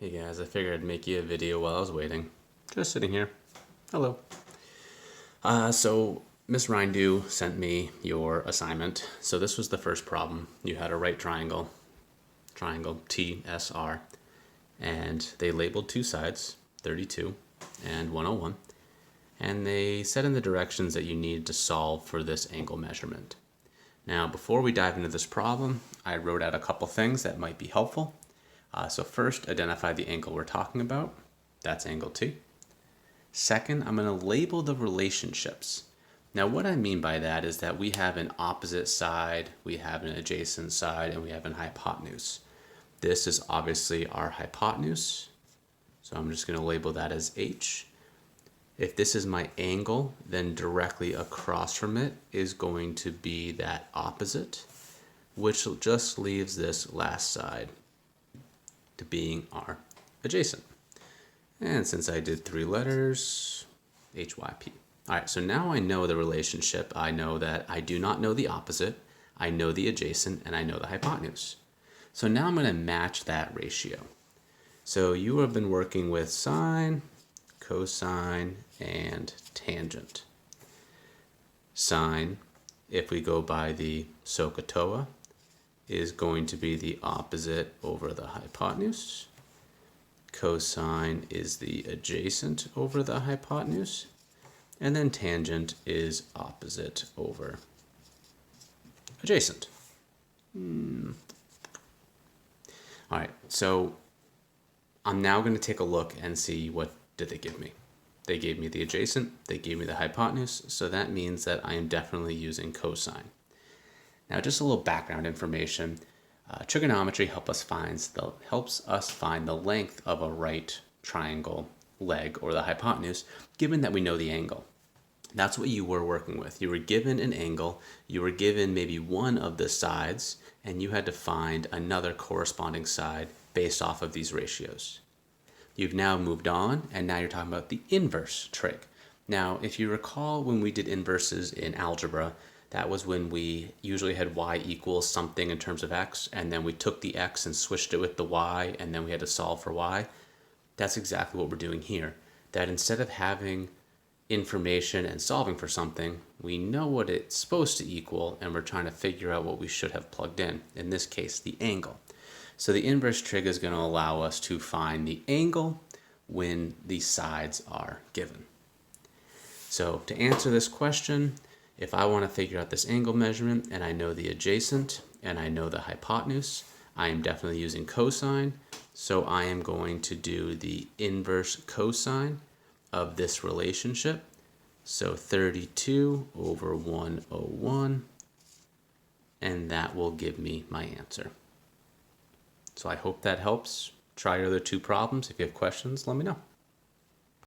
Hey guys, I figured I'd make you a video while I was waiting. Just sitting here. Hello. So Miss Rindu sent me your assignment. So this was the first problem. You had a right triangle TSR, and they labeled two sides, 32 and 101, and they said in the directions that you needed to solve for this angle measurement. Now, before we dive into this problem, I wrote out a couple things that might be helpful. So first, identify the angle we're talking about. That's angle T. Second, I'm going to label the relationships. Now, what I mean by that is that we have an opposite side, we have an adjacent side, and we have an hypotenuse. This is obviously our hypotenuse, so I'm just going to label that as H. If this is my angle, then directly across from it is going to be that opposite, which just leaves this last side to being our adjacent. And since I did three letters, HYP. All right, so now I know the relationship. I know that I do not know the opposite, I know the adjacent, and I know the hypotenuse. So now I'm going to match that ratio. So you have been working with sine, cosine, and tangent. Sine, if we go by the SOHCAHTOA, is going to be the opposite over the hypotenuse. Cosine is the adjacent over the hypotenuse. And then tangent is opposite over adjacent. All right, so I'm now going to take a look and see what did they give me. They gave me the adjacent, they gave me the hypotenuse, so that means that I am definitely using cosine. Now, just a little background information. Trigonometry helps us find the length of a right triangle leg or the hypotenuse, given that we know the angle. That's what you were working with. You were given an angle, you were given maybe one of the sides, and you had to find another corresponding side based off of these ratios. You've now moved on, and now you're talking about the inverse trig. Now, if you recall when we did inverses in algebra, that was when we usually had y equals something in terms of x, and then we took the x and switched it with the y, and then we had to solve for y. That's exactly what we're doing here. That instead of having information and solving for something, we know what it's supposed to equal, and we're trying to figure out what we should have plugged in this case, the angle. So the inverse trig is going to allow us to find the angle when the sides are given. So to answer this question, if I want to figure out this angle measurement and I know the adjacent and I know the hypotenuse, I am definitely using cosine. So I am going to do the inverse cosine of this relationship. So 32 over 101, and that will give me my answer. So I hope that helps. Try your other two problems. If you have questions, let me know.